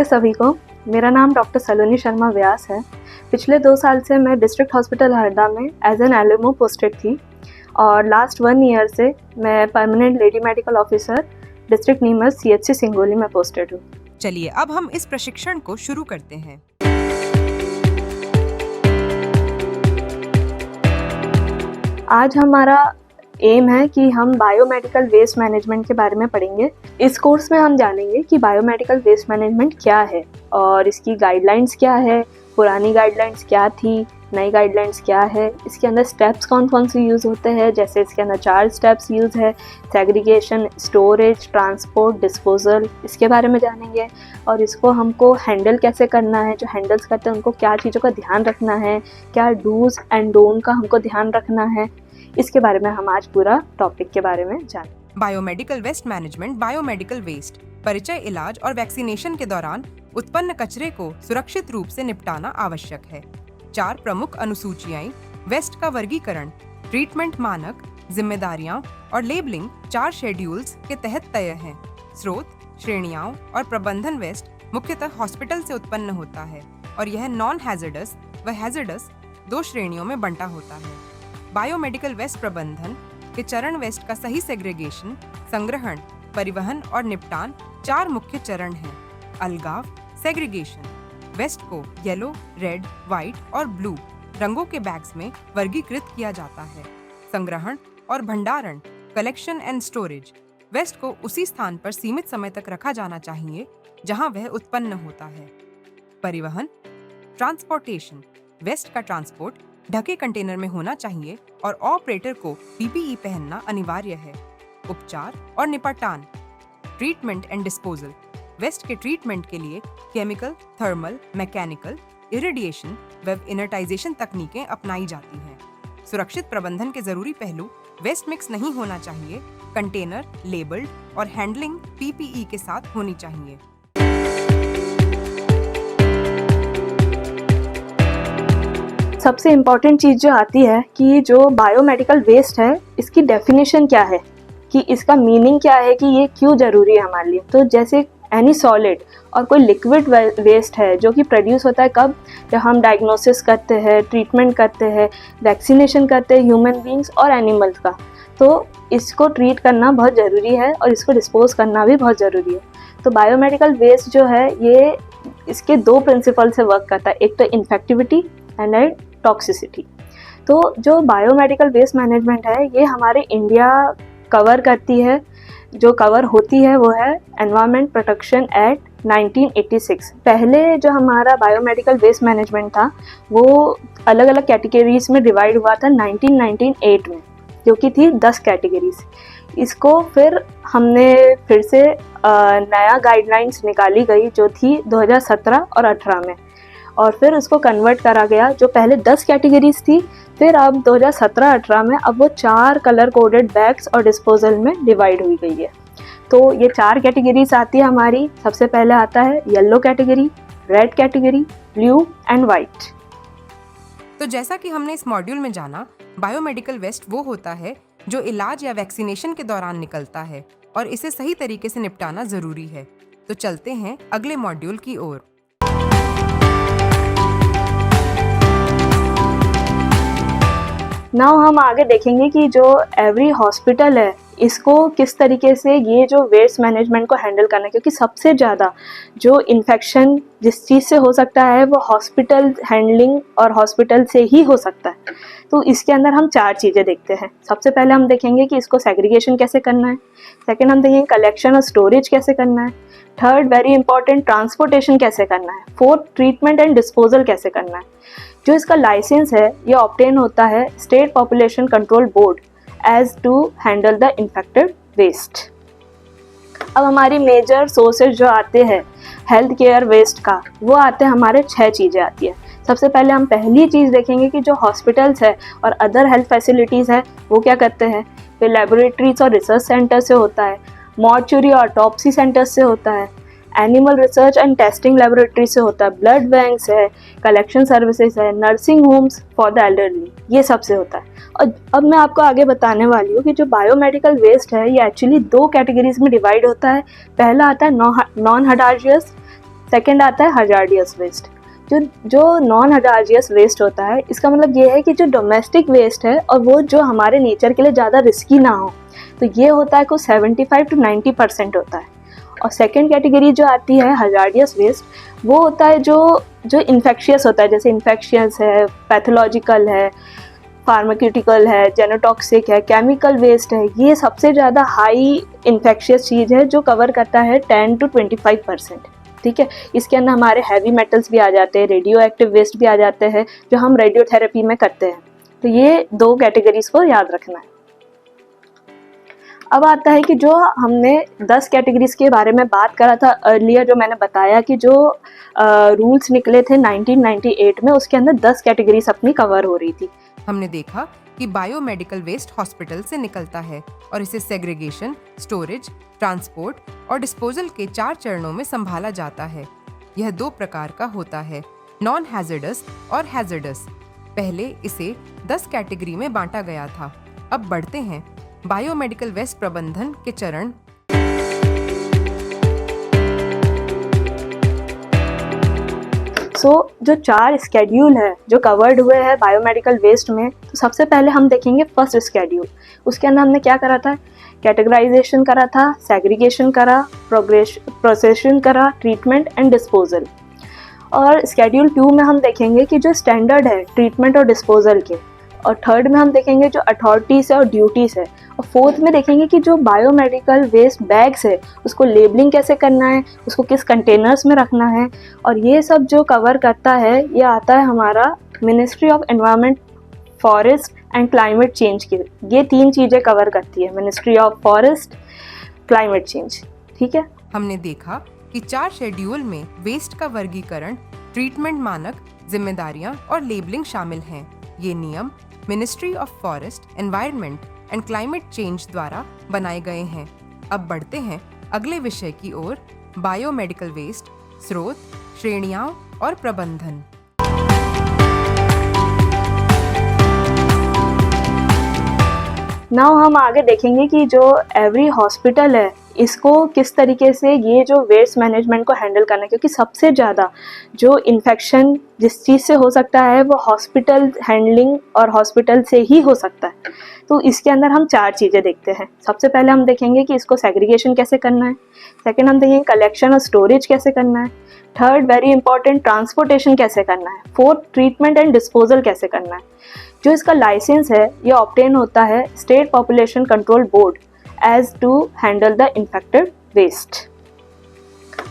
नमस्ते सभी को। मेरा नाम डॉक्टर सलोनी शर्मा व्यास है। पिछले 2 साल से मैं डिस्ट्रिक्ट हॉस्पिटल हरदा में एज एन एलएमओ पोस्टेड थी और लास्ट 1 ईयर से मैं permanent lady medical officer district Neemuch CHC Singoli में पोस्टेड हूँ। चलिए अब हम इस प्रशिक्षण को शुरू करते हैं। आज हमारा एम है कि हम बायोमेडिकल वेस्ट मैनेजमेंट के बारे में पढ़ेंगे। इस कोर्स में हम जानेंगे कि बायोमेडिकल वेस्ट मैनेजमेंट क्या है और इसकी गाइडलाइंस क्या है, पुरानी गाइडलाइंस क्या थी, नई गाइडलाइंस क्या है, इसके अंदर स्टेप्स कौन कौन से यूज़ होते हैं। जैसे इसके अंदर 4 स्टेप्स यूज़ है: सेग्रीगेशन, स्टोरेज, ट्रांसपोर्ट, डिस्पोजल। इसके बारे में जानेंगे और इसको हमको हैंडल कैसे करना है, जो हैंडल्स करते हैं उनको क्या चीज़ों का ध्यान रखना है, क्या डूज एंड डोंट का हमको ध्यान रखना है। इसके बारे में हम आज पूरा टॉपिक के बारे में जानेंगे। Biomedical waste management biomedical waste, परिचय, इलाज और वैक्सीनेशन के दौरान उत्पन्न कचरे को सुरक्षित रूप से निपटाना आवश्यक है। 4 प्रमुख अनुसूचियां वेस्ट का वर्गीकरण, ट्रीटमेंट मानक, जिम्मेदारियां और लेबलिंग 4 शेड्यूल्स के तहत तय हैं। स्रोत, श्रेणियां और प्रबंधन वेस्ट मुख्यतः हॉस्पिटल से उत्पन्न होता है और यह नॉन हैजर्डस व हैजर्डस 2 श्रेणियों में बंटा होता है। बायोमेडिकल वेस्ट प्रबंधन के चरण वेस्ट का सही सेग्रीगेशन, संग्रहण, परिवहन और निपटान 4 मुख्य चरण हैं। अलगाव, सेग्रीगेशन, वेस्ट को येलो, रेड, व्हाइट और ब्लू रंगों के बैग्स में वर्गीकृत किया जाता है। संग्रहण और भंडारण, कलेक्शन एंड स्टोरेज, वेस्ट को उसी स्थान पर सीमित समय तक रखा जाना चाहिए जहां वह उत्पन्न होता है। परिवहन, ट्रांसपोर्टेशन, वेस्ट का ट्रांसपोर्ट ढके कंटेनर में होना चाहिए और ऑपरेटर को पीपीई पहनना अनिवार्य है। उपचार और निपटान, ट्रीटमेंट एंड डिस्पोजल, वेस्ट के ट्रीटमेंट के लिए केमिकल, थर्मल, मैकेनिकल, इरिडिएशन व इनर्टाइजेशन तकनीकें अपनाई जाती हैं। सुरक्षित प्रबंधन के जरूरी पहलू: वेस्ट मिक्स नहीं होना चाहिए, कंटेनर लेबल्ड और हैंडलिंग पीपीई के साथ होनी चाहिए। सबसे इम्पॉर्टेंट चीज़ जो आती है कि जो बायोमेडिकल वेस्ट है इसकी डेफिनेशन क्या है, कि इसका मीनिंग क्या है, कि ये क्यों ज़रूरी है हमारे लिए। तो जैसे एनी सॉलिड और कोई लिक्विड वेस्ट है जो कि प्रोड्यूस होता है कब, जब हम डायग्नोसिस करते हैं, ट्रीटमेंट करते हैं, वैक्सीनेशन करते हैं ह्यूमन बींग्स और एनिमल्स का, तो इसको ट्रीट करना बहुत ज़रूरी है और इसको डिस्पोज करना भी बहुत ज़रूरी है। तो बायोमेडिकल वेस्ट जो है ये इसके 2 प्रिंसिपल से वर्क करता है, एक तो इन्फेक्टिविटी एंड टॉक्सिसिटी। तो जो बायोमेडिकल वेस्ट मैनेजमेंट है ये हमारे इंडिया कवर करती है, जो कवर होती है वो है एनवायरनमेंट प्रोटेक्शन एक्ट 1986। पहले जो हमारा बायोमेडिकल वेस्ट मैनेजमेंट था वो अलग अलग कैटेगरीज में डिवाइड हुआ था 1998 में, जो कि थी 10 कैटेगरीज। इसको फिर हमने फिर से नया गाइडलाइंस निकाली गई जो थी 2017 और 18 में, और फिर उसको कन्वर्ट करा गया। जो पहले 10 कैटेगरीज थी फिर अब 2017-18 में अब वो 4 कलर कोडेड बैग्स और डिस्पोजल में डिवाइड हुई गई है। तो ये 4 कैटेगरीज आती है हमारी। सबसे पहले आता है yellow category, red category, blue and white. तो जैसा कि हमने इस मॉड्यूल में जाना, बायोमेडिकल वेस्ट वो होता है जो इलाज या वैक्सीनेशन के दौरान निकलता है और इसे सही तरीके से निपटाना जरूरी है। तो चलते हैं अगले मॉड्यूल की ओर। नाउ हम आगे देखेंगे कि जो एवरी हॉस्पिटल है इसको किस तरीके से ये जो वेस्ट मैनेजमेंट को हैंडल करना है, क्योंकि सबसे ज़्यादा जो इन्फेक्शन जिस चीज़ से हो सकता है वो हॉस्पिटल हैंडलिंग और हॉस्पिटल से ही हो सकता है। तो इसके अंदर हम 4 चीज़ें देखते हैं। सबसे पहले हम देखेंगे कि इसको सेग्रीगेशन कैसे करना है। सेकेंड हम देखेंगे कलेक्शन और स्टोरेज कैसे करना है। थर्ड वेरी इंपॉर्टेंट ट्रांसपोर्टेशन कैसे करना है। फोर्थ ट्रीटमेंट एंड डिस्पोजल कैसे करना है। जो इसका लाइसेंस है ये ऑब्टेन होता है state population control board as to handle the infected waste. अब हमारी मेजर सोर्सेज जो आते हैं हेल्थ केयर वेस्ट का, वो आते हैं हमारे 6 चीज़ें आती है। सबसे पहले हम पहली चीज़ देखेंगे कि जो हॉस्पिटल्स है और अदर हेल्थ फैसिलिटीज़ है वो क्या करते हैं। फिर लेबोरेटरीज और रिसर्च सेंटर से होता है, मॉर्चुरी और ऑटोप्सी सेंटर से होता है, animal research and testing laboratory से होता है, ब्लड बैंक्स है, कलेक्शन सर्विसेज है, nursing homes for the elderly, ये सब से होता है। और अब मैं आपको आगे बताने वाली हूँ कि जो बायोमेडिकल वेस्ट है ये एक्चुअली 2 कैटेगरीज में डिवाइड होता है। पहला आता है नॉन हजार्जियस, सेकंड आता है हजार्डियस वेस्ट। जो नॉन हजार्डियस वेस्ट होता है, इसका मतलब ये है कि जो डोमेस्टिक वेस्ट है और वो जो हमारे नेचर के लिए ज़्यादा रिस्की ना हो, तो ये होता है कुछ 75 to 90% होता है। और सेकंड कैटेगरी जो आती है हजार्डियस वेस्ट, वो होता है जो इन्फेक्शियस होता है, जैसे इन्फेक्शियस है, पैथोलॉजिकल है, फार्माक्यूटिकल है, जेनोटॉक्सिक है, केमिकल वेस्ट है। ये सबसे ज़्यादा हाई इन्फेक्शियस चीज़ है जो कवर करता है 10 to 25%। ठीक है, इसके अंदर हमारे हैवी मेटल्स भी आ जाते हैं, रेडियो एक्टिव वेस्ट भी आ जाते हैं जो हम रेडियोथेरेपी में करते हैं। तो ये दो कैटेगरीज को याद रखना है। अब आता है कि जो हमने 10 कैटेगरीज के बारे में बात करा था अर्लियर, जो मैंने बताया कि जो रूल्स निकले थे 1998 में, उसके अंदर 10 कैटेगरीज अपनी कवर हो रही थी। हमने देखा कि बायोमेडिकल वेस्ट हॉस्पिटल से निकलता है और इसे सेग्रीगेशन, स्टोरेज, ट्रांसपोर्ट और डिस्पोजल के 4 चरणों में संभाला जाता है। यह 2 प्रकार का होता है, नॉन हैजर्डस और हैजर्डस। पहले इसे 10 कैटेगरी में बांटा गया था। अब बढ़ते हैं बायोमेडिकल वेस्ट प्रबंधन के चरण। जो 4 स्केड्यूल है जो कवर्ड हुए हैं बायोमेडिकल वेस्ट में, तो सबसे पहले हम देखेंगे फर्स्ट स्केड्यूल। उसके अंदर हमने क्या करा था, कैटेगराइजेशन करा था, सेग्रीगेशन करा, प्रोसेसिंग करा, ट्रीटमेंट एंड डिस्पोजल। और स्केड्यूल 2 में हम देखेंगे कि जो स्टैंडर्ड है ट्रीटमेंट और डिस्पोजल के, और थर्ड में हम देखेंगे जो अथॉरिटीज़ है और ड्यूटीज़ है, और फोर्थ में देखेंगे कि जो बायोमेडिकल वेस्ट बैग्स है उसको लेबलिंग कैसे करना है, उसको किस कंटेनर्स में रखना है। और ये सब जो कवर करता है, ये आता है हमारा ministry of environment, forest and climate change की। ये 3 चीज़ें कवर करती है, ministry of forest, climate change. ठीक है, हमने देखा कि 4 शेड्यूल में वेस्ट का वर्गीकरण, ट्रीटमेंट मानक, जिम्मेदारियां और लेबलिंग शामिल हैं। ये नियम ministry of forest, environment and climate change द्वारा बनाए गए हैं। अब बढ़ते हैं अगले विषय की ओर, बायोमेडिकल वेस्ट, स्रोत, श्रेणियां और प्रबंधन। नाउ हम आगे देखेंगे कि जो एवरी हॉस्पिटल है इसको किस तरीके से ये जो वेस्ट मैनेजमेंट को हैंडल करना है, क्योंकि सबसे ज़्यादा जो इन्फेक्शन जिस चीज़ से हो सकता है वो हॉस्पिटल हैंडलिंग और हॉस्पिटल से ही हो सकता है। तो इसके अंदर हम 4 चीज़ें देखते हैं। सबसे पहले हम देखेंगे कि इसको सेग्रीगेशन कैसे करना है, सेकेंड हम देखेंगे कलेक्शन और स्टोरेज कैसे करना है, थर्ड वेरी इंपॉर्टेंट ट्रांसपोर्टेशन कैसे करना है, फोर्थ ट्रीटमेंट एंड डिस्पोजल कैसे करना है। जो इसका लाइसेंस है ये ऑब्टेन होता है state population control board as to handle the infected waste.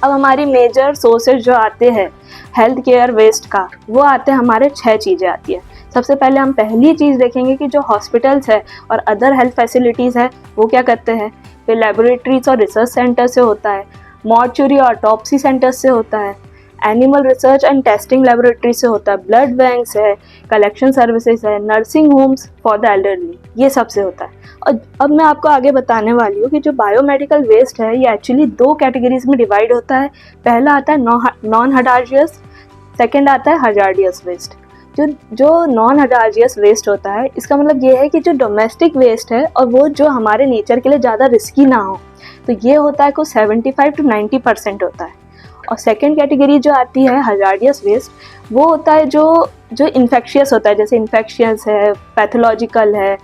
अब हमारी मेजर सोर्सेज जो आते हैं हेल्थ केयर वेस्ट का, वो आते हैं हमारे 6 चीज़ें आती है। सबसे पहले हम पहली चीज़ देखेंगे कि जो हॉस्पिटल्स है और अदर हेल्थ फैसिलिटीज़ है वो क्या करते हैं। फिर लेबोरेटरीज और रिसर्च सेंटर से होता है, मॉर्चुरी और ऑटोप्सी सेंटर से होता है, animal research and testing laboratory से होता है, ब्लड बैंक्स है, कलेक्शन सर्विसेज है, nursing homes for the elderly, ये सब से होता है। और अब मैं आपको आगे बताने वाली हूँ कि जो बायोमेडिकल वेस्ट है ये एक्चुअली 2 कैटेगरीज में डिवाइड होता है। पहला आता है नॉन हजार्डियस, सेकेंड आता है हजार्डियस वेस्ट। जो नॉन हजार्डियस वेस्ट होता है, इसका मतलब ये है कि जो डोमेस्टिक वेस्ट है और वो जो हमारे नेचर के लिए ज़्यादा रिस्की ना हो, तो ये होता है कुछ 75 to 90% होता है। और सेकेंड कैटेगरी जो आती है हजार्डियस वेस्ट, वो होता है जो इन्फेक्शियस होता है, जैसे इन्फेक्शियस है, पैथोलॉजिकल है,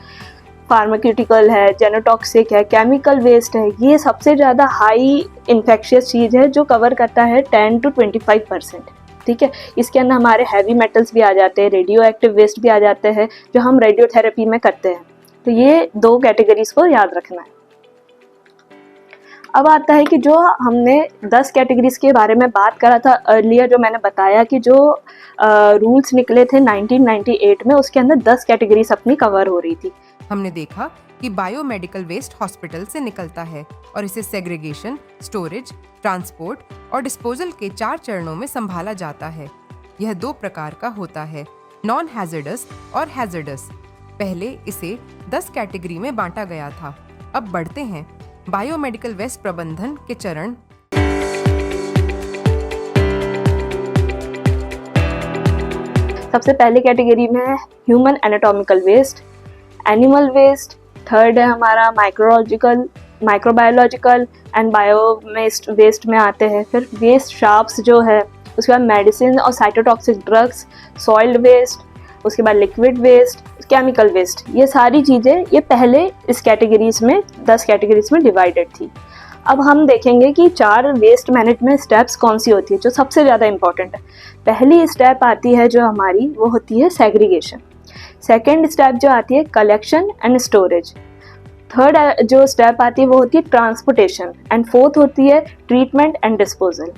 फार्माक्यूटिकल है, जेनोटॉक्सिक है, केमिकल वेस्ट है। ये सबसे ज़्यादा हाई इन्फेक्शियस चीज़ है जो कवर करता है 10 to 25%। ठीक है, इसके अंदर हमारे हैवी मेटल्स भी आ जाते हैं, रेडियो एक्टिव वेस्ट भी आ जाते हैं जो हम रेडियोथेरेपी में करते हैं। तो ये 2 कैटेगरीज को याद रखना है। अब आता है कि जो हमने 10 कैटेगरीज के बारे में बात करा था अर्लियर, जो मैंने बताया कि जो रूल्स निकले थे 1998 में, उसके अंदर 10 कैटेगरीज अपनी कवर हो रही थी। हमने देखा कि बायोमेडिकल वेस्ट हॉस्पिटल से निकलता है और इसे सेग्रीगेशन, स्टोरेज, ट्रांसपोर्ट और डिस्पोजल के 4 चरणों में संभाला जाता है। यह 2 प्रकार का होता है, नॉन हैजर्डस और हैजर्डस। पहले इसे 10 कैटेगरी में बांटा गया था। अब बढ़ते हैं बायोमेडिकल वेस्ट प्रबंधन के चरण। सबसे पहले कैटेगरी में है human anatomical waste, animal waste, third है हमारा micrological microbiological and bio waste में आते हैं। फिर वेस्ट शार्प्स जो है, उसके बाद मेडिसिन और साइटोटॉक्सिक ड्रग्स, सॉइल्ड वेस्ट, उसके बाद लिक्विड वेस्ट, केमिकल वेस्ट, ये सारी चीज़ें ये पहले इस कैटेगरीज में 10 कैटेगरीज में डिवाइडेड थी। अब हम देखेंगे कि 4 वेस्ट मैनेजमेंट स्टेप्स कौन सी होती है जो सबसे ज़्यादा इंपॉर्टेंट है। पहली स्टेप आती है जो हमारी, वो होती है सेग्रीगेशन। सेकेंड स्टेप जो आती है कलेक्शन एंड स्टोरेज। थर्ड जो स्टेप आती है वो होती है ट्रांसपोर्टेशन एंड फोर्थ होती है ट्रीटमेंट एंड डिस्पोजल।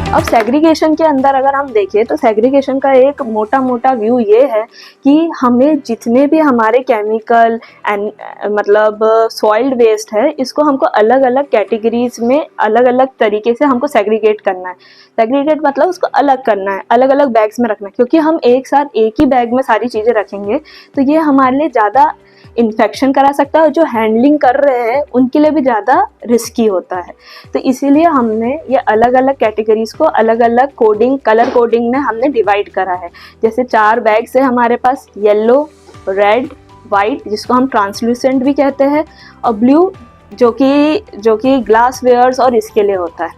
अब सेग्रीगेशन के अंदर अगर हम देखें तो सेग्रीगेशन का एक मोटा मोटा व्यू ये है कि हमें जितने भी हमारे केमिकल एंड मतलब सॉइल्ड वेस्ट है, इसको हमको अलग अलग कैटेगरीज में अलग अलग तरीके से हमको सेग्रीगेट करना है। सेग्रीगेट मतलब उसको अलग करना है, अलग अलग बैग्स में रखना है, क्योंकि हम एक साथ एक ही बैग में सारी चीज़ें रखेंगे तो ये हमारे लिए ज़्यादा इन्फेक्शन करा सकता है और जो हैंडलिंग कर रहे हैं उनके लिए भी ज़्यादा रिस्की होता है। तो इसीलिए हमने ये अलग अलग कैटेगरीज को अलग अलग कोडिंग, कलर कोडिंग में हमने डिवाइड करा है। जैसे 4 बैग्स है हमारे पास, येलो, रेड, वाइट जिसको हम ट्रांसल्यूसेंट भी कहते हैं, और ब्लू जो कि ग्लास वेयर्स और इसके लिए होता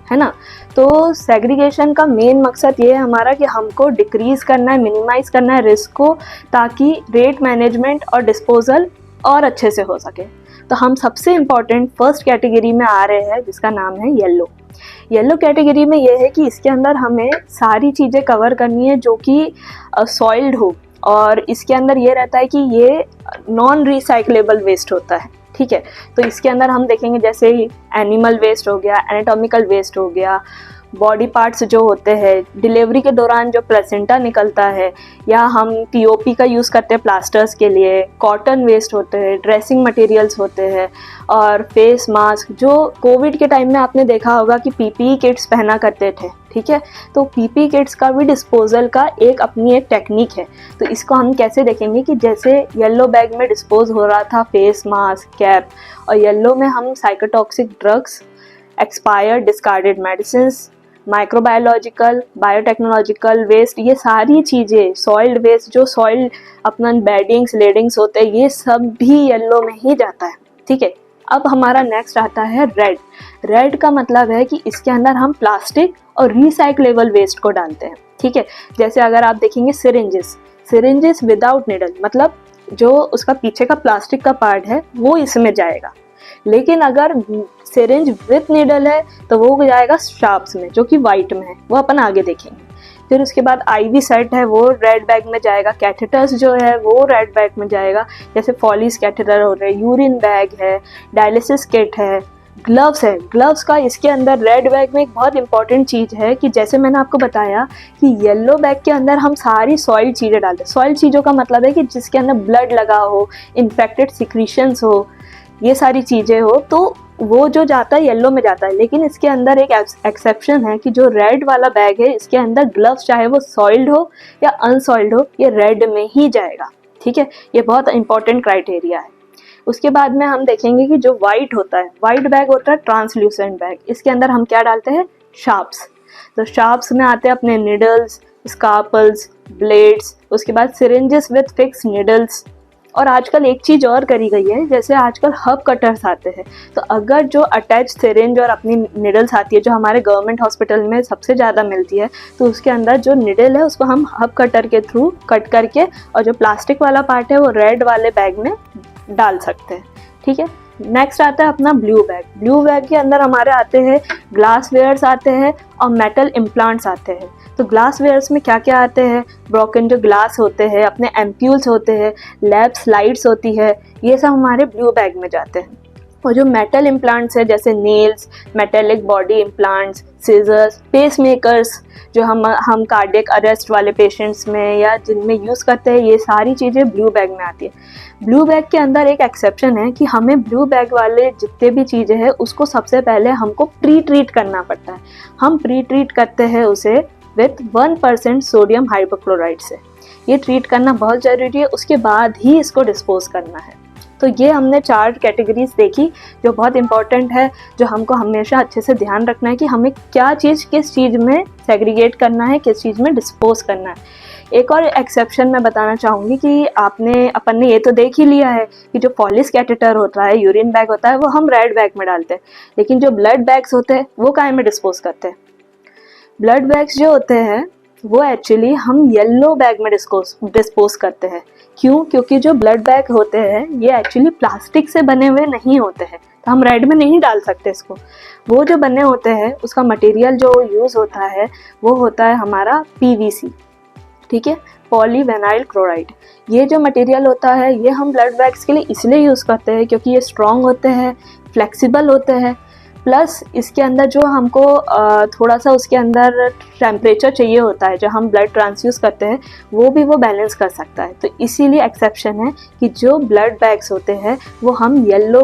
है ना। तो सेग्रीगेशन का मेन मकसद ये है हमारा कि हमको डिक्रीज़ करना है, मिनिमाइज करना है रिस्क को, ताकि रेट मैनेजमेंट और डिस्पोजल और अच्छे से हो सके। तो हम सबसे इम्पॉर्टेंट फर्स्ट कैटेगरी में आ रहे हैं जिसका नाम है येलो। येलो कैटेगरी में ये है कि इसके अंदर हमें सारी चीज़ें कवर करनी है जो कि सॉइल्ड हो, और इसके अंदर ये रहता है कि ये नॉन रिसाइक्लेबल वेस्ट होता है। ठीक है, तो इसके अंदर हम देखेंगे जैसे एनिमल वेस्ट हो गया, एनाटॉमिकल वेस्ट हो गया, बॉडी पार्ट्स जो होते हैं, डिलीवरी के दौरान जो प्लेसेंटा निकलता है, या हम पीओपी का यूज़ करते हैं प्लास्टर्स के लिए, कॉटन वेस्ट होते हैं, ड्रेसिंग मटेरियल्स होते हैं, और फेस मास्क जो कोविड के टाइम में आपने देखा होगा कि पीपीई किट्स पहना करते थे। ठीक है, तो पीपीई किट्स का भी डिस्पोजल का अपनी एक टेक्निक है। तो इसको हम कैसे देखेंगे कि जैसे येलो बैग में डिस्पोज हो रहा था फेस मास्क, कैप, और येलो में हम cytotoxic drugs, expired discarded medicine, microbiological, biotechnological waste, ये सारी चीज़ें, सॉइल्ड वेस्ट जो सॉइल्ड अपना बेडिंग्स लेडिंग्स होते हैं, ये सब भी येलो में ही जाता है। ठीक है, अब हमारा नेक्स्ट आता है रेड। रेड का मतलब है कि इसके अंदर हम प्लास्टिक और रिसाइक्लेबल वेस्ट को डालते हैं। ठीक है, जैसे अगर आप देखेंगे सिरिंजेस विदाउट निडल, मतलब जो उसका पीछे का प्लास्टिक का पार्ट है वो इसमें जाएगा, लेकिन अगर सिरिंज विथ निडल है तो वो जाएगा शार्प्स में जो कि वाइट में है, वो अपन आगे देखेंगे। फिर उसके बाद आईवी सेट है वो रेड बैग में जाएगा, कैथेटर्स जो है वो रेड बैग में जाएगा, जैसे फॉलीज कैथेटर हो रहे हैं, यूरिन बैग है, डायलिसिस किट है, ग्लव्स है। ग्लव्स का इसके अंदर रेड बैग में एक बहुत इंपॉर्टेंट चीज़ है कि जैसे मैंने आपको बताया कि येलो बैग के अंदर हम सारी सॉइल्ड चीज़ें डालते हैं। सॉइल्ड चीज़ों का मतलब है कि जिसके अंदर ब्लड लगा हो, इन्फेक्टेड सिक्रीशंस हो, ये सारी चीज़ें हो, तो वो जो जाता है येलो में जाता है। लेकिन इसके अंदर एक एक्सेप्शन है कि जो रेड वाला बैग है इसके अंदर ग्लव्स चाहे वो सॉइल्ड हो या अनसॉइल्ड हो, ये रेड में ही जाएगा। ठीक है, ये बहुत इंपॉर्टेंट क्राइटेरिया है। उसके बाद में हम देखेंगे कि जो वाइट होता है, वाइट बैग होता है ट्रांसल्यूसेंट बैग, इसके अंदर हम क्या डालते हैं, शार्प्स। तो शार्प्स में आते हैं अपने निडल्स, स्कार्पल्स, ब्लेड्स, उसके बाद सिरिंजेस विथ फिक्स निडल्स, और आजकल एक चीज़ और करी गई है, जैसे आजकल हब कटर्स आते हैं। तो अगर जो अटैच सिरिंज और अपनी निडल्स आती है जो हमारे गवर्नमेंट हॉस्पिटल में सबसे ज़्यादा मिलती है, तो उसके अंदर जो निडल है उसको हम हब कटर के थ्रू कट करके और जो प्लास्टिक वाला पार्ट है वो रेड वाले बैग में डाल सकते हैं। ठीक है, नेक्स्ट आता है अपना ब्लू बैग। ब्लू बैग के अंदर हमारे आते हैं ग्लास वेयर्स आते हैं और मेटल इम्प्लांट्स आते हैं। तो ग्लास वेयर्स में क्या क्या आते हैं, ब्रोकन जो ग्लास होते हैं, अपने एम्प्यूल्स होते हैं, लैब स्लाइड्स होती है, ये सब हमारे ब्लू बैग में जाते हैं। और जो मेटल इम्प्लांट्स है जैसे nails, metallic body implants, scissors, pacemakers जो हम कार्डियक अरेस्ट वाले पेशेंट्स में या जिनमें यूज़ करते हैं, ये सारी चीज़ें ब्लू बैग में आती है। ब्लू बैग के अंदर एक एक्सेप्शन है कि हमें ब्लू बैग वाले जितने भी चीज़ें हैं उसको सबसे पहले हमको प्री ट्रीट करना पड़ता है। हम प्री ट्रीट करते हैं उसे विथ 1% सोडियम हाइपोक्लोराइड से। ये ट्रीट करना बहुत ज़रूरी है, उसके बाद ही इसको डिस्पोज करना है। तो ये हमने 4 कैटेगरीज देखी जो बहुत इंपॉर्टेंट है, जो हमको हमेशा अच्छे से ध्यान रखना है कि हमें क्या चीज़ किस चीज़ में सेग्रीगेट करना है, किस चीज़ में डिस्पोज करना है। एक और एक्सेप्शन मैं बताना चाहूँगी कि अपन ने ये तो देख ही लिया है कि जो पॉलिस कैटेटर होता है, यूरिन बैग होता है, वो हम रेड बैग में डालते हैं, लेकिन जो ब्लड बैग्स होते हैं वो काहे में डिस्पोज करते हैं? ब्लड बैग्स जो होते हैं वो एक्चुअली हम येलो बैग में डिस्पोज करते हैं। क्यों? क्योंकि जो ब्लड बैग होते हैं ये एक्चुअली प्लास्टिक से बने हुए नहीं होते हैं, तो हम रेड में नहीं डाल सकते इसको। वो जो बने होते हैं उसका मटेरियल जो यूज़ होता है वो होता है हमारा PVC, ठीक है, पॉलीविनाइल क्लोराइड। ये जो मटेरियल होता है ये हम ब्लड बैग्स के लिए इसलिए यूज़ करते हैं क्योंकि ये स्ट्रॉन्ग होते हैं, फ्लेक्सिबल होते हैं, प्लस इसके अंदर जो हमको थोड़ा सा उसके अंदर टेम्परेचर चाहिए होता है, जो हम ब्लड ट्रांसफ्यूज करते हैं वो बैलेंस कर सकता है। तो इसीलिए एक्सेप्शन है कि जो ब्लड बैग्स होते हैं वो हम येलो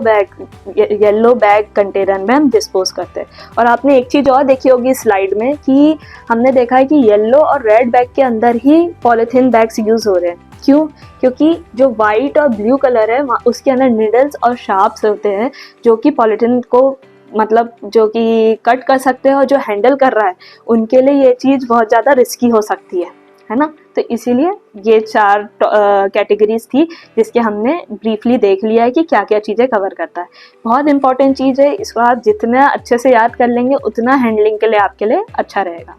बैग कंटेनर में हम डिस्पोज करते हैं। और आपने एक चीज़ और देखी होगी स्लाइड में कि हमने देखा है कि येलो और रेड बैग के अंदर ही पॉलीथीन बैग्स यूज़ हो रहे हैं। क्यों? क्योंकि जो वाइट और ब्लू कलर है उसके अंदर निडल्स और शार्प्स होते हैं जो कि पॉलीथीन को मतलब जो कि कट कर सकते हैं, और जो हैंडल कर रहा है उनके लिए ये चीज़ बहुत ज़्यादा रिस्की हो सकती है ना। तो इसीलिए ये 4 कैटेगरीज थी जिसके हमने ब्रीफली देख लिया है कि क्या क्या चीज़ें कवर करता है। बहुत इंपॉर्टेंट चीज़ है, इसको आप जितना अच्छे से याद कर लेंगे उतना हैंडलिंग के लिए आपके लिए अच्छा रहेगा।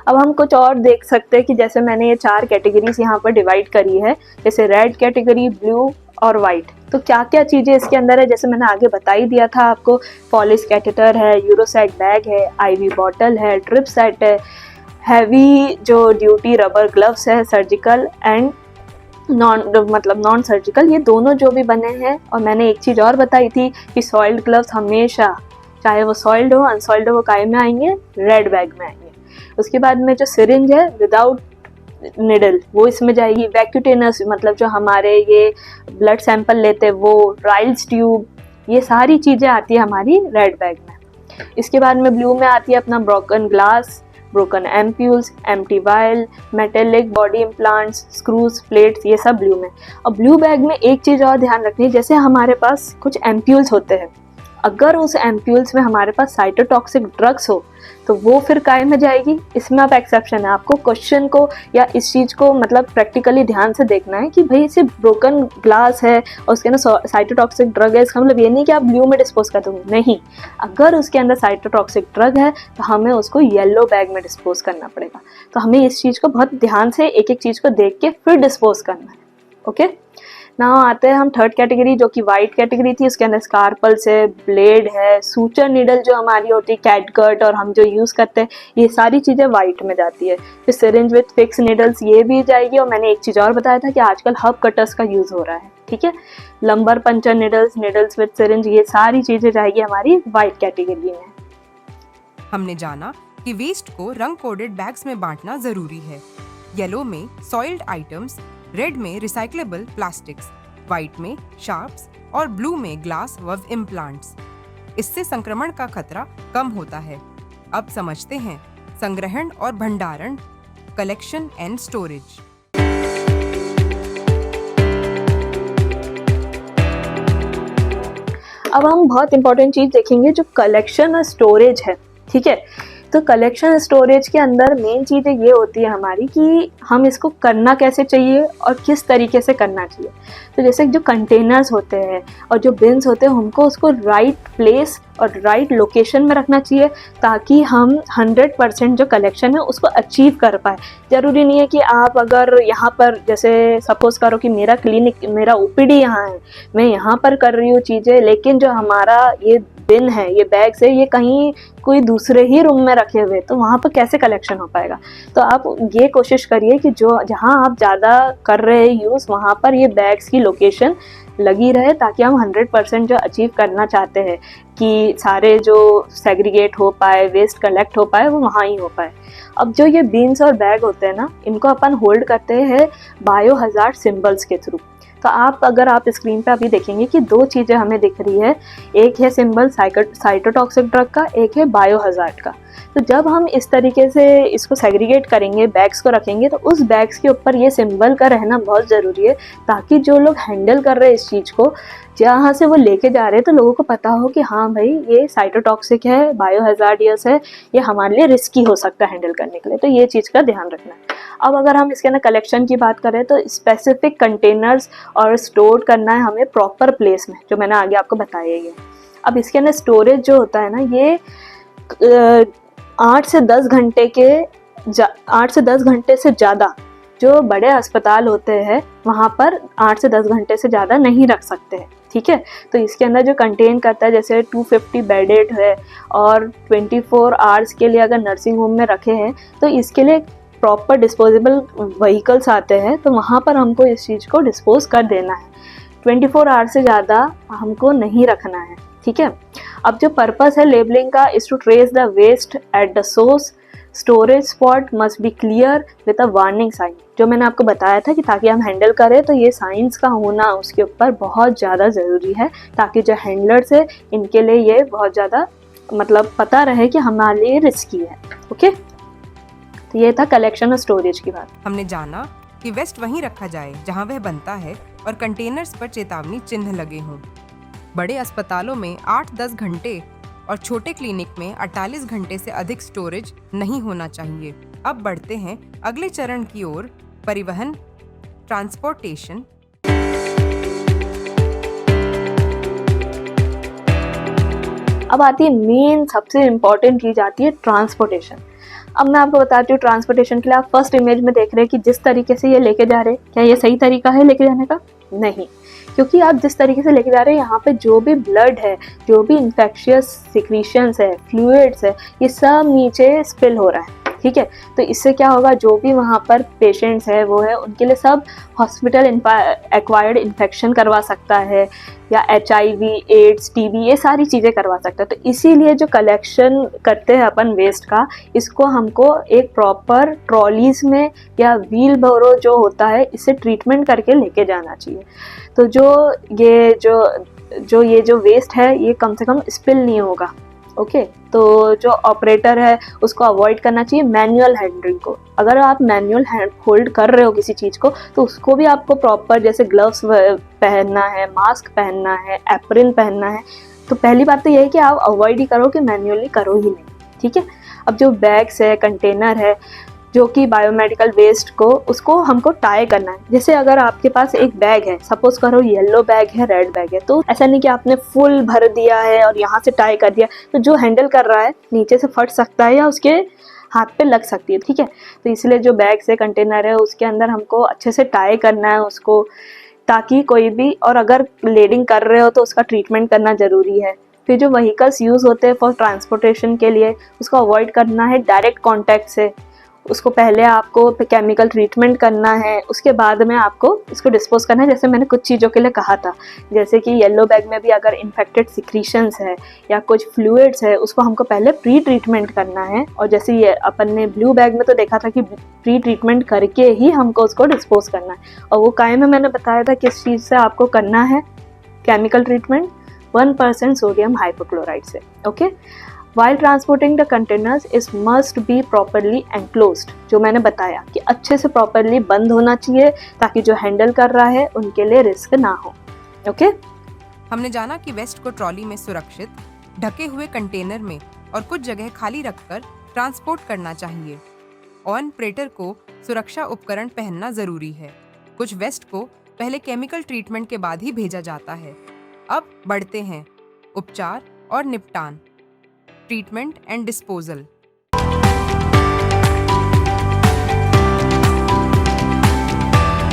अब हम कुछ और देख सकते हैं कि जैसे मैंने ये 4 कैटेगरीज यहाँ पर डिवाइड करी है, जैसे रेड कैटेगरी, ब्लू और वाइट। तो क्या क्या चीज़ें इसके अंदर है, जैसे मैंने आगे बता ही दिया था आपको, पॉलिस कैटेटर है, यूरोसैक बैग है, IV बॉटल है, ट्रिप सेट है, हैवी जो ड्यूटी रबर ग्लव्स है, सर्जिकल एंड नॉन सर्जिकल, ये दोनों जो भी बने हैं। और मैंने एक चीज़ और बताई थी कि सॉइल्ड ग्लव्स हमेशा, चाहे वो सॉइल्ड हो अनसॉइल्ड हो, वो काय में आएंगे? रेड बैग में आएंगे। उसके बाद में जो सिरिंज है विदाउट निडल वो इसमें जाएगी। वैक्यूटेनस मतलब जो हमारे ये ब्लड सैंपल लेते हैं वो, राइल्स ट्यूब, ये सारी चीज़ें आती है हमारी रेड बैग में। इसके बाद में ब्लू में आती है अपना broken glass, broken ampoules, empty vial, metallic body implants, screws, plates, ये सब ब्लू में। और ब्लू बैग में एक चीज़ और ध्यान रखनी है, जैसे हमारे पास कुछ एम्प्यूल्स होते हैं, अगर उस एम्प्यूल्स में हमारे पास साइटोटॉक्सिक ड्रग्स हो तो वो फिर काय में जाएगी? इसमें आप एक्सेप्शन है। आपको क्वेश्चन को या इस चीज़ को मतलब प्रैक्टिकली ध्यान से देखना है कि भाई सिर्फ ब्रोकन ग्लास है और उसके अंदर साइटोटॉक्सिक ड्रग है, इसका मतलब ये नहीं कि आप ब्लू में डिस्पोज कर दोगे, नहीं। अगर उसके अंदर साइटोटॉक्सिक ड्रग है तो हमें उसको येलो बैग में डिस्पोज करना पड़ेगा। तो हमें इस चीज़ को बहुत ध्यान से एक एक चीज़ को देख के फिर डिस्पोज करना है। ओके, ना आते हैं हम थर्ड कैटेगरी जो कि वाइट कैटेगरी थी। उसके अंदर स्कारपल्स है, ब्लेड है, सूचर नीडल जो हमारी होती है, कैटगट और हम जो यूज़ करते हैं, ये सारी चीज़ें वाइट में जाती है। फिर सिरिंज विथ फिक्स नीडल्स ये भी जाएगी। और मैंने एक चीज़ और बताया था कि आजकल हब कटर्स का यूज़ हो रहा है, ठीक है। Lumbar puncture needles with syringe, ये सारी चीज़ें जाएगी हमारी वाइट कैटेगरी में। हमने जाना कि वेस्ट को रंग कोडेड बैग्स में बांटना जरूरी है। येलो में सॉइल्ड आइटम्स, रेड में रिसाइक्लेबल प्लास्टिक्स, व्हाइट में शार्प्स और ब्लू में ग्लास व इम्प्लांट्स। इससे संक्रमण का खतरा कम होता है। अब समझते हैं संग्रहण और भंडारण, कलेक्शन एंड स्टोरेज। अब हम बहुत इंपॉर्टेंट चीज़ देखेंगे जो कलेक्शन और स्टोरेज है, ठीक है। तो कलेक्शन स्टोरेज के अंदर मेन चीज़ें ये होती है हमारी कि हम इसको करना कैसे चाहिए और किस तरीके से करना चाहिए। तो जैसे जो कंटेनर्स होते हैं और जो बिन्स होते हैं, हमको उसको राइट प्लेस और राइट लोकेशन में रखना चाहिए ताकि हम 100% जो कलेक्शन है उसको अचीव कर पाए। ज़रूरी नहीं है कि आप अगर यहाँ पर, जैसे सपोज़ करो कि मेरा क्लिनिक, मेरा OPD यहाँ है, मैं यहाँ पर कर रही हूँ चीज़ें, लेकिन जो हमारा ये बिन है, ये बैग्स है, ये कहीं कोई दूसरे ही रूम में रखे हुए, तो वहाँ पर कैसे कलेक्शन हो पाएगा। तो आप ये कोशिश करिए कि जो जहाँ आप ज़्यादा कर रहे हैं यूज़, वहाँ पर ये बैग्स की लोकेशन लगी रहे ताकि हम 100% जो अचीव करना चाहते हैं कि सारे जो सेग्रीगेट हो पाए, वेस्ट कलेक्ट हो पाए, वो वहाँ ही हो पाए। अब जो ये बीन्स और बैग होते हैं ना, इनको अपन होल्ड करते हैं बायोहजार्ड सिंबल्स के थ्रू। तो अगर आप स्क्रीन पे अभी देखेंगे कि 2 चीज़ें हमें दिख रही है, एक है सिंबल साइटोटॉक्सिक ड्रग का, एक है बायोहजार्ड का। तो जब हम इस तरीके से इसको सेग्रीगेट करेंगे, बैग्स को रखेंगे, तो उस बैग्स के ऊपर ये सिंबल का रहना बहुत ज़रूरी है, ताकि जो लोग हैंडल कर रहे हैं इस चीज़ को, जहाँ से वो लेके जा रहे हैं, तो लोगों को पता हो कि हाँ भाई ये साइटोटॉक्सिक है, बायोहैजार्डियस है, ये हमारे लिए रिस्की हो सकता है हैंडल करने के लिए, तो ये चीज़ का ध्यान रखना है। अब अगर हम इसके अंदर कलेक्शन की बात करें तो स्पेसिफिक कंटेनर्स और स्टोर करना है हमें प्रॉपर प्लेस में, जो मैंने आगे आपको बताया ही है। अब इसके अंदर स्टोरेज जो होता है ना, ये 8 से 10 घंटे से ज़्यादा जो बड़े अस्पताल होते हैं वहाँ पर 8 से 10 घंटे से ज़्यादा नहीं रख सकते हैं, ठीक है। तो इसके अंदर जो कंटेन करता है, जैसे 250 बेडेड है और 24 आवर्स के लिए अगर नर्सिंग होम में रखे हैं, तो इसके लिए प्रॉपर डिस्पोजेबल व्हीकल्स आते हैं, तो वहाँ पर हमको इस चीज़ को डिस्पोज कर देना है। 24 आवर्स से ज़्यादा हमको नहीं रखना है, ठीक है। अब जो पर्पस है लेबलिंग का is to trace the waste at the source, storage spot must be clear with a warning sign, जो मैंने आपको बताया था कि ताकि हम हैंडल करें तो ये साइंस का होना उसके ऊपर बहुत ज़्यादा ज़रूरी है, ताकि जो हैंडलर्स है इनके लिए ये बहुत ज़्यादा मतलब पता रहे कि हमारे लिए रिस्की है। ओके, तो ये था कलेक्शन और स्टोरेज की बात। हमने जाना कि वेस्ट वहीं रखा जाए जहां वह बनता है और कंटेनर्स पर चेतावनी चिन्ह लगे हों। बड़े अस्पतालों में 8-10 घंटे और छोटे क्लिनिक में 48 घंटे से अधिक स्टोरेज नहीं होना चाहिए। अब बढ़ते हैं अगले चरण की ओर, परिवहन, ट्रांसपोर्टेशन। अब आती है मेन सबसे इम्पॉर्टेंट चीज़, आती है ट्रांसपोर्टेशन। अब मैं आपको बताती हूँ ट्रांसपोर्टेशन के लिए आप फर्स्ट इमेज में देख रहे हैं कि जिस तरीके से ये लेके जा रहे हैं, क्या ये सही तरीका है लेके जाने का? नहीं, क्योंकि आप जिस तरीके से लेके जा रहे हैं यहाँ पे जो भी ब्लड है, जो भी इन्फेक्शियस सिक्रीशंस है, फ्लूइड्स है, ये सब नीचे स्पिल हो रहा है, ठीक है। तो इससे क्या होगा, जो भी वहाँ पर पेशेंट्स है वो है, उनके लिए सब हॉस्पिटल एक्वायर्ड इन्फेक्शन करवा सकता है, या HIV, एड्स, TB, ये सारी चीज़ें करवा सकता है। तो इसीलिए जो कलेक्शन करते हैं अपन वेस्ट का, इसको हमको एक प्रॉपर ट्रॉलीज में या व्हील बोरो जो होता है, इससे ट्रीटमेंट करके लेके जाना चाहिए। तो ये जो वेस्ट है ये कम से कम स्पिल नहीं होगा। ओके, तो जो ऑपरेटर है उसको अवॉइड करना चाहिए मैनुअल हैंडलिंग को। अगर आप मैनुअल होल्ड कर रहे हो किसी चीज़ को, तो उसको भी आपको प्रॉपर जैसे ग्लव्स पहनना है, मास्क पहनना है, एप्रिन पहनना है। तो पहली बात तो यह है कि आप अवॉइड ही करो कि मैनुअली करो ही नहीं, ठीक है। अब जो बैग्स है, कंटेनर है, जो कि बायोमेडिकल वेस्ट को, उसको हमको टाई करना है। जैसे अगर आपके पास एक बैग है, सपोज करो येलो बैग है, रेड बैग है, तो ऐसा नहीं कि आपने फुल भर दिया है और यहाँ से टाई कर दिया, तो जो हैंडल कर रहा है नीचे से फट सकता है या उसके हाथ पे लग सकती है, ठीक है। तो इसलिए जो बैग्स है, कंटेनर है, उसके अंदर हमको अच्छे से टाई करना है उसको, ताकि कोई भी, और अगर लेडिंग कर रहे हो तो उसका ट्रीटमेंट करना ज़रूरी है। फिर जो व्हीकल्स यूज़ होते हैं फॉर ट्रांसपोर्टेशन के लिए, उसको अवॉइड करना है डायरेक्ट कॉन्टैक्ट से। उसको पहले आपको केमिकल ट्रीटमेंट करना है, उसके बाद में आपको इसको डिस्पोज करना है। जैसे मैंने कुछ चीज़ों के लिए कहा था, जैसे कि येलो बैग में भी अगर इन्फेक्टेड सिक्रीशंस है या कुछ फ्लूइड्स है, उसको हमको पहले प्री ट्रीटमेंट करना है। और जैसे ये अपन ने ब्लू बैग में तो देखा था कि प्री ट्रीटमेंट करके ही हमको उसको डिस्पोज करना है। और वो काय में मैंने बताया था किस चीज़ से आपको करना है केमिकल ट्रीटमेंट, 1% सोडियम हाइपोक्लोराइड से। Okay, While transporting the containers is must be properly enclosed, जो मैंने बताया कि अच्छे से प्रॉपरली बंद होना चाहिए, ताकि जो हैंडल कर रहा है उनके लिए रिस्क ना हो। ओके, हमने जाना कि वेस्ट को ट्रॉली में सुरक्षित ढके हुए कंटेनर में और कुछ जगह खाली रखकर ट्रांसपोर्ट करना चाहिए। ऑपरेटर को सुरक्षा उपकरण पहनना जरूरी है। कुछ वेस्ट को पहले केमिकल ट्रीटमेंट के बाद ही भेजा जाता है। अब बढ़ते हैं उपचार और निपटान, ट्रीटमेंट एंड डिस्पोजल।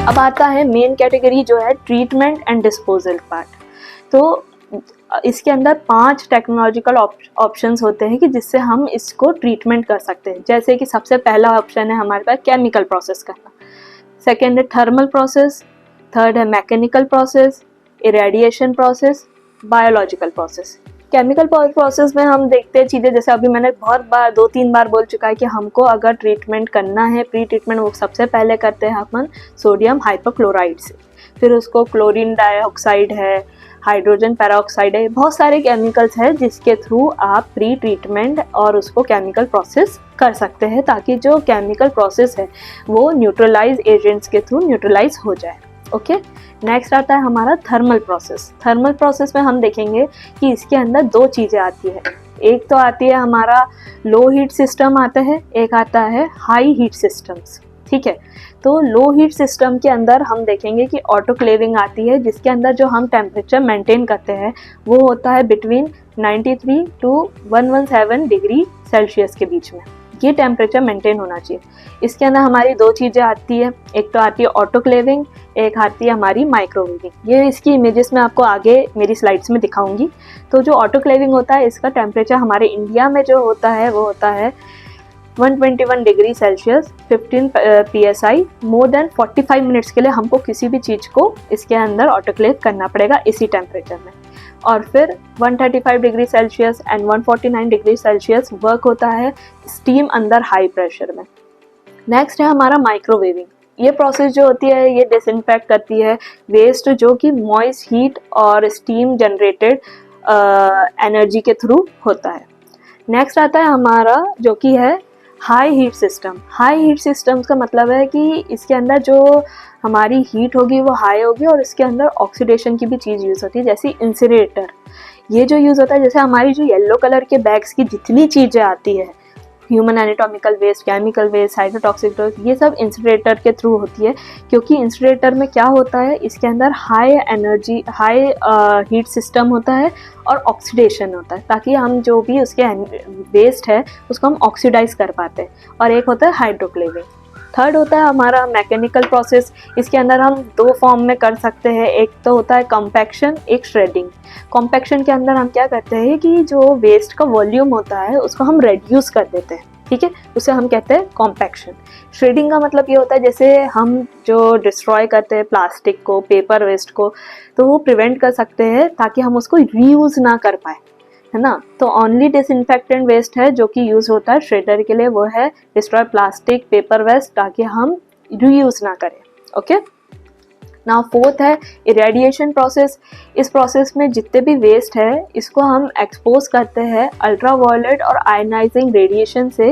अब आता है मेन कैटेगरी जो है ट्रीटमेंट एंड डिस्पोजल पार्ट। तो इसके अंदर 5 टेक्नोलॉजिकल ऑप्शंस होते हैं कि जिससे हम इसको ट्रीटमेंट कर सकते हैं। जैसे कि सबसे पहला ऑप्शन है हमारे पास केमिकल प्रोसेस करना, सेकेंड है थर्मल प्रोसेस, थर्ड है mechanical process, irradiation process, biological process. Chemical process में हम देखते हैं चीज़ें, जैसे अभी मैंने बहुत बार 2-3 बार बोल चुका है कि हमको अगर ट्रीटमेंट करना है, प्री ट्रीटमेंट, वो सबसे पहले करते हैं अपन सोडियम हाइपोक्लोराइड से। फिर उसको क्लोरीन डाइऑक्साइड है, हाइड्रोजन पेरोक्साइड है, बहुत सारे केमिकल्स हैं जिसके थ्रू आप प्री ट्रीटमेंट और उसको केमिकल प्रोसेस कर सकते हैं, ताकि जो केमिकल प्रोसेस है वो न्यूट्रलाइज एजेंट्स के थ्रू न्यूट्रलाइज हो जाए। ओके, नेक्स्ट आता है हमारा थर्मल प्रोसेस। थर्मल प्रोसेस में हम देखेंगे कि इसके अंदर दो चीज़ें आती है। एक तो आती है हमारा लो हीट सिस्टम आता है, एक आता है हाई हीट सिस्टम्स। ठीक है, तो लो हीट सिस्टम के अंदर हम देखेंगे कि ऑटोक्लेविंग आती है, जिसके अंदर जो हम टेम्परेचर मेंटेन करते हैं वो होता है बिटवीन 93 टू 117 डिग्री सेल्सियस के बीच में। ये टेम्परेचर मेंटेन होना चाहिए। इसके अंदर हमारी दो चीज़ें आती है, एक तो आती है ऑटोक्लेविंग, एक आती है हमारी माइक्रोवेविंग। ये इसकी इमेजेस मैं आपको आगे मेरी स्लाइड्स में दिखाऊंगी। तो जो ऑटोक्लेविंग होता है इसका टेम्परेचर हमारे इंडिया में जो होता है वो होता है 121 degree Celsius 15 psi। More than 45 minutes के लिए हमको किसी भी चीज़ को इसके अंदर ऑटोक्लेव करना पड़ेगा इसी टेम्परेचर में। और फिर 135 degree Celsius and 149 degree Celsius work होता है स्टीम अंदर हाई प्रेशर में। नेक्स्ट है हमारा माइक्रोवेविंग। ये प्रोसेस जो होती है ये डिसइंफेक्ट करती है वेस्ट जो कि मॉइस्ट हीट और स्टीम जनरेटेड एनर्जी के थ्रू होता है। नेक्स्ट आता है हमारा जो कि है high heat system. High heat system का मतलब है कि इसके अंदर जो हमारी हीट होगी वो हाई होगी और इसके अंदर ऑक्सीडेशन की भी चीज़ यूज़ होती है, जैसे इंसिनरेटर। ये जो यूज़ होता है, जैसे हमारी जो येलो कलर के बैग्स की जितनी चीज़ें आती है, human anatomical waste, chemical waste, cytotoxic waste, ये सब इंसिनरेटर के थ्रू होती है। क्योंकि इंसिनरेटर में क्या होता है, इसके अंदर high energy, high heat system होता है और ऑक्सीडेशन होता है, ताकि हम जो भी उसके वेस्ट है उसको हम ऑक्सीडाइज कर पाते हैं। और एक होता है हाइड्रोक्लेविंग। थर्ड होता है हमारा मैकेनिकल प्रोसेस। इसके अंदर हम दो फॉर्म में कर सकते हैं, एक तो होता है कॉम्पैक्शन, एक श्रेडिंग। कॉम्पैक्शन के अंदर हम क्या करते हैं कि जो वेस्ट का वॉल्यूम होता है उसको हम रेड्यूस कर देते हैं, ठीक है, उसे हम कहते हैं कॉम्पैक्शन। श्रेडिंग का मतलब ये होता है जैसे हम जो डिस्ट्रॉय करते हैं प्लास्टिक को, पेपर वेस्ट को, तो वो प्रिवेंट कर सकते हैं ताकि हम उसको रीयूज़ ना कर पाए, है ना। तो ओनली डिसइंफेक्टेंट वेस्ट है जो कि यूज़ होता है श्रेडर के लिए, वो है डिस्ट्रॉय प्लास्टिक, पेपर वेस्ट, ताकि हम रीयूज़ ना करें। ओके, नाउ फोर्थ है इरेडिएशन प्रोसेस। इस प्रोसेस में जितने भी वेस्ट है इसको हम एक्सपोज करते हैं अल्ट्रावायलेट और आयनाइजिंग रेडिएशन से,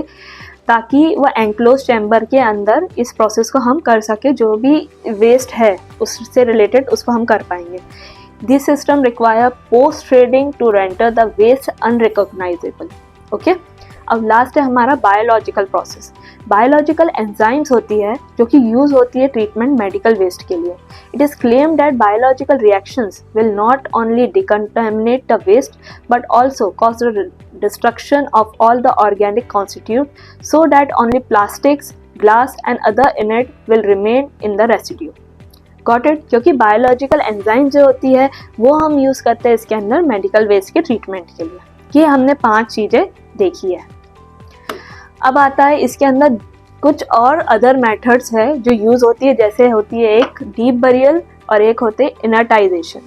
ताकि वह एनक्लोज चैम्बर के अंदर इस प्रोसेस को हम कर सके, जो भी वेस्ट है उससे रिलेटेड उसको हम कर पाएंगे। This system require post shredding to render the waste unrecognizable. Okay? अब लास्ट है हमारा बायोलॉजिकल प्रोसेस। बायोलॉजिकल एंजाइम्स होती है जो कि यूज होती है ट्रीटमेंट मेडिकल वेस्ट के लिए। It is claimed that biological reactions will not only decontaminate the waste but also cause the destruction of all the organic constitute, so that only plastics, glass and other inert will remain in the residue. Got it? क्योंकि biological enzyme जो होती है वो हम use करते हैं इसके अंदर मेडिकल वेस्ट के ट्रीटमेंट के लिए। ये हमने 5 चीज़ें देखी है। अब आता है इसके अंदर कुछ और अदर मेथड्स है जो यूज़ होती है, जैसे होती है एक डीप बरियल और एक होते हैं इनर्टाइजेशन।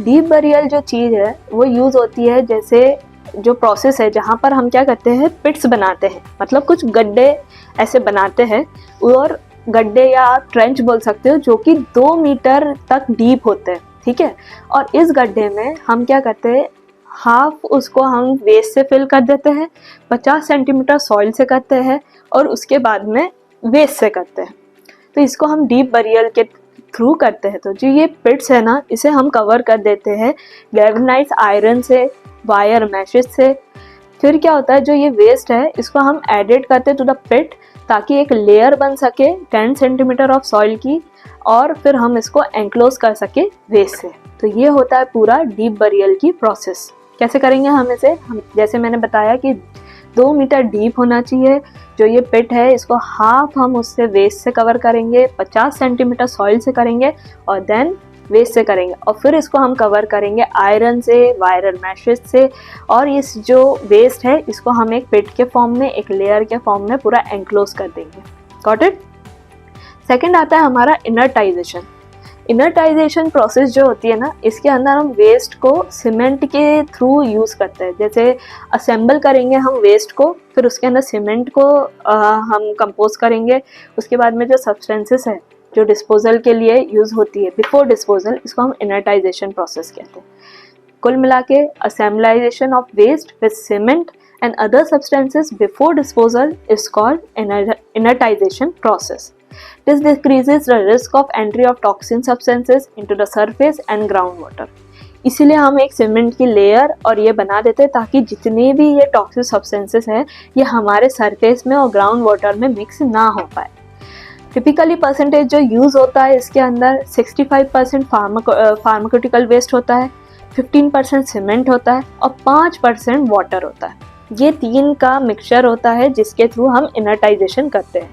डीप बरियल जो चीज़ है वो यूज़ होती है, जैसे जो प्रोसेस है जहाँ पर हम क्या करते हैं, पिट्स बनाते हैं, मतलब कुछ गड्ढे ऐसे बनाते हैं, और गड्ढे या ट्रेंच बोल सकते हो, जो कि 2 मीटर तक डीप होते हैं, ठीक है। और इस गड्ढे में हम क्या करते हैं, हाफ उसको हम वेस्ट से फिल कर देते हैं, 50 सेंटीमीटर सॉइल से करते हैं और उसके बाद में वेस्ट से करते हैं। तो इसको हम डीप बरियल के थ्रू करते हैं। तो जो ये पिट्स है ना, इसे हम कवर कर देते हैं गैल्वेनाइज्ड आयरन से, वायर मैशेस से। फिर क्या होता है, जो ये वेस्ट है इसको हम एडिट करते टू द पिट, ताकि एक लेयर बन सके 10 सेंटीमीटर ऑफ सॉइल की, और फिर हम इसको एनक्लोज कर सके वेस्ट से। तो ये होता है पूरा डीप बरियल की प्रोसेस। कैसे करेंगे हम इसे, हम जैसे मैंने बताया कि 2 मीटर डीप होना चाहिए जो ये पिट है, इसको हाफ हम उससे वेस्ट से कवर करेंगे, 50 सेंटीमीटर सॉइल से करेंगे और देन वेस्ट से करेंगे, और फिर इसको हम कवर करेंगे आयरन से, वायरल मैशेस से, और इस जो वेस्ट है इसको हम एक पिट के फॉर्म में, एक लेयर के फॉर्म में पूरा एनक्लोज कर देंगे। Got it? सेकंड आता है हमारा इनर्टाइजेशन। इनर्टाइजेशन प्रोसेस जो होती है ना, इसके अंदर हम वेस्ट को सीमेंट के थ्रू यूज़ करते हैं। जैसे असेंबल करेंगे हम वेस्ट को, फिर उसके अंदर सीमेंट को हम कंपोज करेंगे, उसके बाद में जो सब्सटेंसेस है जो डिस्पोजल के लिए यूज़ होती है बिफोर डिस्पोजल, इसको हम इनर्टाइजेशन प्रोसेस कहते हैं। कुल मिला के assemblyization of waste with cement and other substances before disposal is called inertization process. This decreases the risk of entry of toxin substances into the surface and groundwater. इसीलिए हम एक सीमेंट की लेयर और ये बना देते हैं ताकि जितने भी ये टॉक्सिक सब्सटेंसेस हैं ये हमारे सरफेस में और ग्राउंड वाटर में मिक्स ना हो पाए। टिपिकली परसेंटेज जो यूज़ होता है इसके अंदर 65% फार्मास्यूटिकल वेस्ट होता है, 15% सीमेंट होता है और 5% वाटर होता है। ये तीन का मिक्सचर होता है जिसके थ्रू हम इनर्टाइजेशन करते हैं।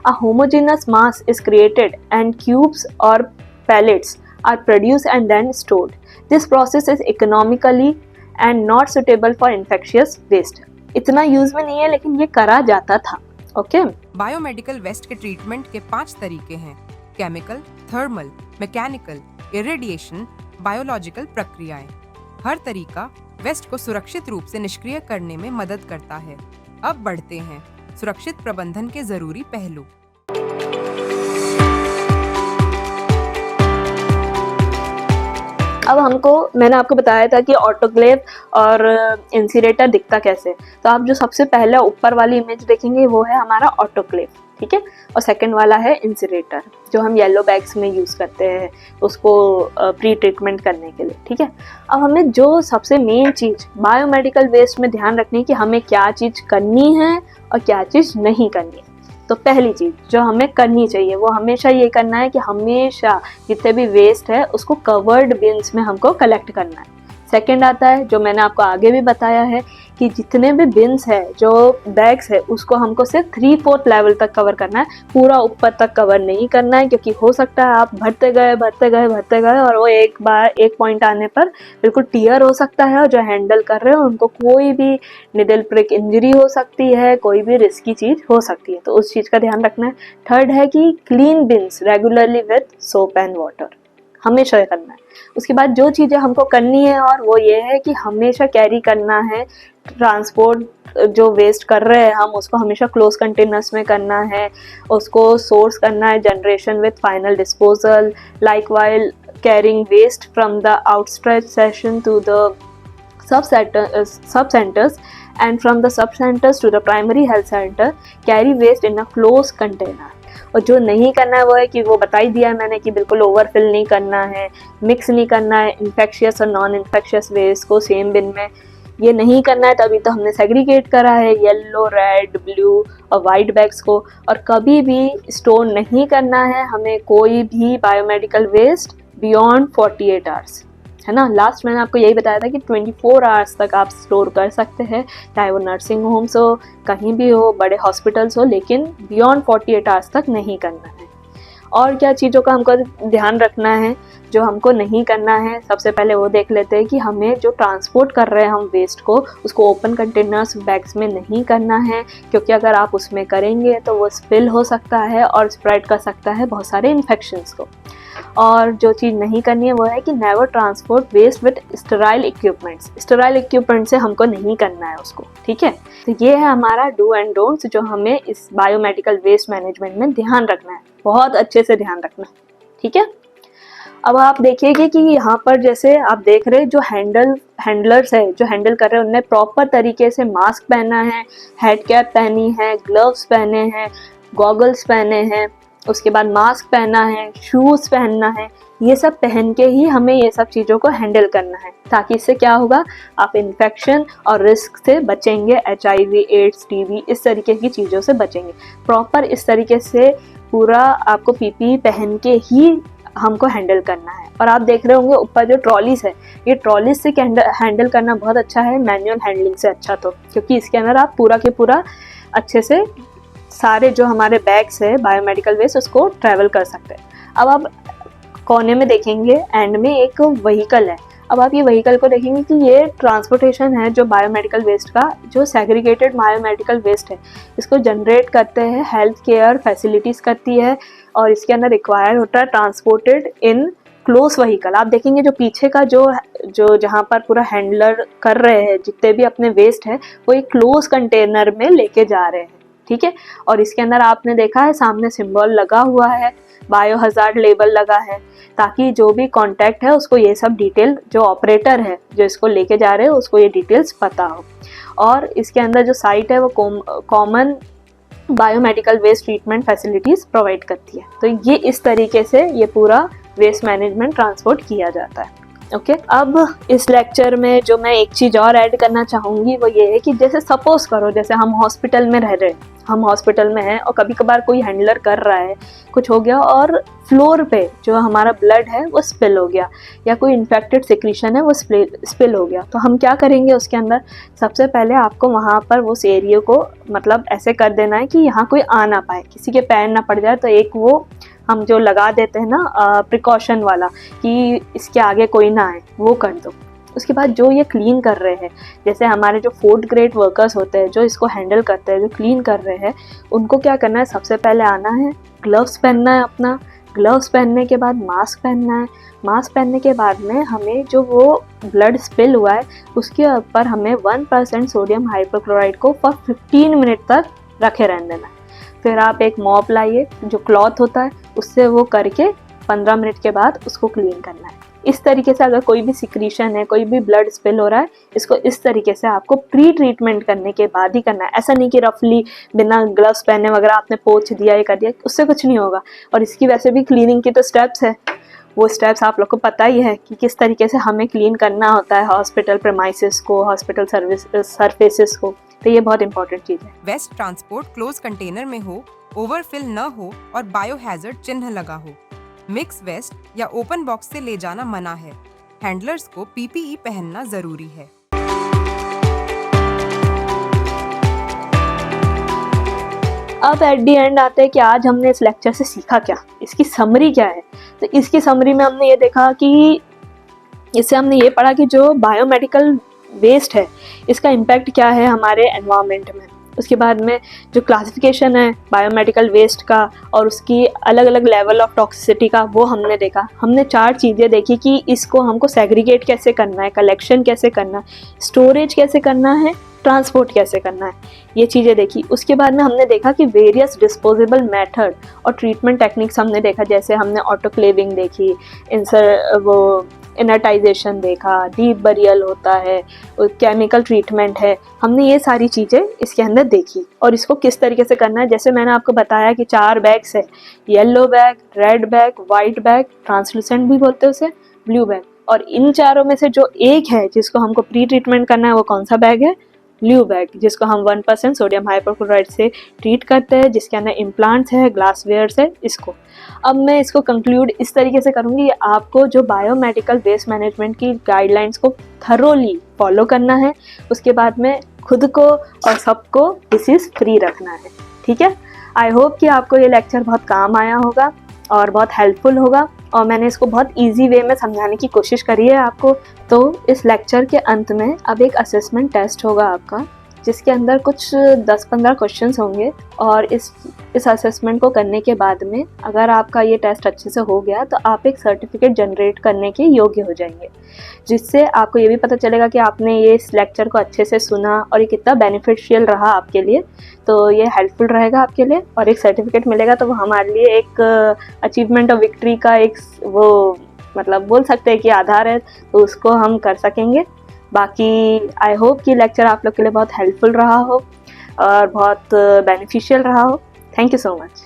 A homogeneous mass is created and cubes और pellets are produced and then stored. This process is economically and not suitable for infectious waste. इतना यूज में नहीं है लेकिन ये करा जाता था। ओके बायोमेडिकल वेस्ट के ट्रीटमेंट के 5 तरीके हैं: chemical, thermal, mechanical, irradiation, biological प्रक्रियाएं। हर तरीका वेस्ट को सुरक्षित रूप से निष्क्रिय करने में मदद करता है। अब बढ़ते हैं सुरक्षित प्रबंधन के जरूरी पहलू। अब मैंने आपको बताया था कि ऑटोक्लेव और इंसिनेरेटर दिखता कैसे। तो आप जो सबसे पहले ऊपर वाली इमेज देखेंगे वो है हमारा ऑटोक्लेव, ठीक है, और सेकंड वाला है इंसिनेरेटर जो हम येलो बैग्स में यूज़ करते हैं उसको प्री ट्रीटमेंट करने के लिए, ठीक है। अब हमें जो सबसे मेन चीज़ बायोमेडिकल वेस्ट में ध्यान रखनी है कि हमें क्या चीज़ करनी है और क्या चीज़ नहीं करनी है। तो पहली चीज़ जो हमें करनी चाहिए वो हमेशा ये करना है कि हमेशा जितने भी वेस्ट है उसको कवर्ड बिन्स में हमको कलेक्ट करना है। सेकंड आता है जो मैंने आपको आगे भी बताया है कि जितने भी बिन्स है जो बैग्स है उसको हमको सिर्फ 3/4 लेवल तक कवर करना है, पूरा ऊपर तक कवर नहीं करना है, क्योंकि हो सकता है आप भरते गए और वो एक पॉइंट आने पर बिल्कुल टीयर हो सकता है और जो हैंडल कर रहे हो उनको कोई भी निडल प्रिक इंजरी हो सकती है, कोई भी रिस्की चीज़ हो सकती है, तो उस चीज़ का ध्यान रखना है। थर्ड है कि clean beans regularly with soap and water, हमेशा ये करना है। उसके बाद जो चीज़ें हमको करनी है और वो ये है कि हमेशा कैरी करना है ट्रांसपोर्ट जो वेस्ट कर रहे हैं हम उसको हमेशा क्लोज कंटेनर्स में करना है, उसको सोर्स करना है generation with final disposal, like while carrying waste from the outstretch session to the sub centers and from the sub centers to the primary health center, carry waste in a closed container. और जो नहीं करना है वो है कि वो बता ही दिया है मैंने कि बिल्कुल ओवरफिल नहीं करना है, मिक्स नहीं करना है इन्फेक्शियस और नॉन इन्फेक्शियस वेस्ट को सेम बिन में, ये नहीं करना है। तभी तो हमने सेग्रीगेट करा है येलो, रेड, ब्लू और वाइट बैग्स को। और कभी भी स्टोर नहीं करना है हमें कोई भी बायोमेडिकल वेस्ट बियॉन्ड 48 आवर्स, है ना। लास्ट मैंने आपको यही बताया था कि 24 आवर्स तक आप स्टोर कर सकते हैं, चाहे वो नर्सिंग होम्स हो, कहीं भी हो, बड़े हॉस्पिटल्स हो, लेकिन बियॉन्ड 48 आवर्स तक नहीं करना है। और क्या चीज़ों का हमको ध्यान रखना है जो हमको नहीं करना है, सबसे पहले वो देख लेते हैं कि हमें जो ट्रांसपोर्ट कर रहे हैं हम वेस्ट को उसको ओपन कंटेनर्स बैग्स में नहीं करना है, क्योंकि अगर आप उसमें करेंगे तो वो स्पिल हो सकता है और स्प्रेड कर सकता है बहुत सारे इन्फेक्शंस को। और जो चीज़ नहीं करनी है वो है कि never transport waste with sterile equipments, sterile equipment से हमको नहीं करना है उसको, ठीक है। तो ये है हमारा डू एंड डोंट्स जो हमें इस बायोमेडिकल वेस्ट मैनेजमेंट में ध्यान रखना है, बहुत अच्छे से ध्यान रखना है, ठीक है। अब आप देखिएगा कि यहाँ पर जैसे आप देख रहे हैं जो हैंडलर्स है जो हैंडल कर रहे हैं उनने प्रॉपर तरीके से मास्क पहना है, हेड कैप पहनी है, ग्लव्स पहने हैं, गॉगल्स पहने हैं, उसके बाद मास्क पहना है, शूज़ पहनना है, ये सब पहन के ही हमें ये सब चीज़ों को हैंडल करना है, ताकि इससे क्या होगा आप इन्फेक्शन और रिस्क से बचेंगे, HIV, एड्स, TB इस तरीके की चीज़ों से बचेंगे। प्रॉपर इस तरीके से पूरा आपको PPE पहन के ही हमको हैंडल करना है। और आप देख रहे होंगे ऊपर जो ट्रॉलीज है, ये ट्रॉलीज से हैंडल करना बहुत अच्छा है मैनुअल हैंडलिंग से अच्छा, तो क्योंकि इसके अंदर आप पूरा के पूरा अच्छे से सारे जो हमारे बैग्स है बायोमेडिकल वेस्ट उसको ट्रैवल कर सकते हैं। अब आप कोने में देखेंगे एंड में एक व्हीकल है, अब आप ये व्हीकल को देखेंगे कि ये ट्रांसपोर्टेशन है जो बायोमेडिकल वेस्ट का, जो सेग्रीगेटेड बायोमेडिकल वेस्ट है इसको जनरेट करते हैं, हेल्थ केयर फैसिलिटीज़ करती है और इसके अंदर रिक्वायर होता है ट्रांसपोर्टेड इन क्लोज व्हीकल। आप देखेंगे जो पीछे का जो जहाँ पर पूरा हैंडलर कर रहे हैं जितने भी अपने वेस्ट है वो एक क्लोज कंटेनर में लेके जा रहे हैं, ठीक है। और इसके अंदर आपने देखा है सामने सिंबल लगा हुआ है, बायो हजार्ड लेबल लगा है, ताकि जो भी कॉन्टैक्ट है उसको ये सब डिटेल, जो ऑपरेटर है जो इसको लेके जा रहे हैं उसको ये डिटेल्स पता हो। और इसके अंदर जो साइट है वो common biomedical waste treatment facilities provide करती है। तो ये इस तरीके से ये पूरा वेस्ट मैनेजमेंट ट्रांसपोर्ट किया जाता है। ओके अब इस लेक्चर में जो मैं एक चीज़ और ऐड करना चाहूँगी वो ये है कि जैसे सपोज करो जैसे हम हॉस्पिटल में रह रहे हैं, हम हॉस्पिटल में हैं और कभी कभार कोई हैंडलर कर रहा है, कुछ हो गया और फ्लोर पे जो हमारा ब्लड है वो स्पिल हो गया या कोई इन्फेक्टेड सिक्रीशन है वो स्पिल हो गया, तो हम क्या करेंगे उसके अंदर, सबसे पहले आपको वहाँ पर उस एरिया को मतलब ऐसे कर देना है कि यहाँ कोई आ ना पाए, किसी के पैर ना पड़ जाए। तो एक वो हम जो लगा देते हैं ना प्रिकॉशन वाला कि इसके आगे कोई ना आए, वो कर दो। उसके बाद जो ये क्लीन कर रहे हैं, जैसे हमारे जो 4th ग्रेड वर्कर्स होते हैं जो इसको हैंडल करते हैं, जो क्लीन कर रहे हैं, उनको क्या करना है, सबसे पहले आना है, ग्लव्स पहनना है अपना, ग्लव्स पहनने के बाद मास्क पहनना है, मास्क पहनने के बाद में हमें जो वो ब्लड स्पिल हुआ है उसके ऊपर हमें 1% सोडियम हाइपोक्लोराइड को फॉर 15 मिनट तक रखे रहने देना है। फिर आप एक मॉप लाइए जो क्लॉथ होता है उससे वो करके 15 मिनट के बाद उसको क्लीन करना है। इस तरीके से अगर कोई भी सिक्रीशन है, कोई भी ब्लड स्पिल हो रहा है, इसको इस तरीके से आपको प्री ट्रीटमेंट करने के बाद ही करना है। ऐसा नहीं कि रफली बिना ग्लव्स पहने वगैरह आपने पोंछ दिया, ये कर दिया, उससे कुछ नहीं होगा। और इसकी वैसे भी क्लीनिंग की तो स्टेप्स है, वो स्टेप्स आप लोग को पता ही है कि किस तरीके से हमें क्लीन करना होता है हॉस्पिटल प्रेमाइसेस को, हॉस्पिटल सरफेसेस को। तो ये बहुत इंपॉर्टेंट चीज़ है। वेस्ट ट्रांसपोर्ट क्लोज कंटेनर में हो, ओवरफिल न हो और बायोहैजर्ड चिन्ह लगा हो। मिक्स वेस्ट या ओपन बॉक्स से ले जाना मना है। हैंडलर्स को पीपीई पहनना जरूरी है। अब एट दी एंड आते हैं कि आज हमने इस लेक्चर से सीखा क्या, इसकी समरी क्या है। तो इसकी समरी में हमने ये देखा कि इससे हमने ये पढ़ा कि जो बायोमेडिकल वेस्ट है इसका इम्पैक्ट क्या है हमारे एनवायरनमेंट में। उसके बाद में जो क्लासिफिकेशन है बायोमेडिकल वेस्ट का और उसकी अलग अलग लेवल ऑफ टॉक्सिसिटी का वो हमने देखा। हमने 4 चीज़ें देखी कि इसको हमको सेग्रीगेट कैसे करना है, कलेक्शन कैसे करना है, स्टोरेज कैसे करना है, ट्रांसपोर्ट कैसे करना है, ये चीज़ें देखी। उसके बाद में हमने देखा कि वेरियस डिस्पोजेबल मेथड और ट्रीटमेंट टेक्निक्स हमने देखा, जैसे हमने ऑटोक्लेविंग देखी, वो इनर्टाइजेशन देखा, डीप बरियल होता है, केमिकल ट्रीटमेंट है, हमने ये सारी चीज़ें इसके अंदर देखी। और इसको किस तरीके से करना है, जैसे मैंने आपको बताया कि 4 बैग्स है, yellow bag, red bag, white bag, translucent भी बोलते हैं उसे, ब्लू बैग। और इन चारों में से जो एक है जिसको हमको प्री ट्रीटमेंट करना है वो कौन सा बैग है, ब्लू बैग, जिसको हम 1% सोडियम हाइपोक्लोराइड से ट्रीट करते हैं, जिसके अंदर इम्प्लांट्स है, ग्लासवेयर्स है। इसको अब मैं इसको कंक्लूड इस तरीके से करूँगी, आपको जो बायोमेडिकल वेस्ट मैनेजमेंट की गाइडलाइंस को थरोली फॉलो करना है, उसके बाद में खुद को और सबको डिसीज फ्री रखना है। ठीक है, आई होप कि आपको ये लेक्चर बहुत काम आया होगा और बहुत हेल्पफुल होगा और मैंने इसको बहुत इजी वे में समझाने की कोशिश करी है आपको। तो इस लेक्चर के अंत में अब एक असेसमेंट टेस्ट होगा आपका, जिसके अंदर कुछ 10-15 क्वेश्चंस होंगे और इस असेसमेंट को करने के बाद में अगर आपका ये टेस्ट अच्छे से हो गया तो आप एक सर्टिफिकेट जनरेट करने के योग्य हो जाएंगे, जिससे आपको ये भी पता चलेगा कि आपने ये इस लेक्चर को अच्छे से सुना और ये कितना बेनिफिशियल रहा आपके लिए। तो ये हेल्पफुल रहेगा आपके लिए और एक सर्टिफिकेट मिलेगा, तो वो हमारे लिए एक अचीवमेंट ऑफ विक्ट्री का एक वो मतलब बोल सकते हैं कि आधार है, तो उसको हम कर सकेंगे। बाकी आई होप कि लेक्चर आप लोग के लिए बहुत हेल्पफुल रहा हो और बहुत बेनिफिशियल रहा हो। Thank you so much.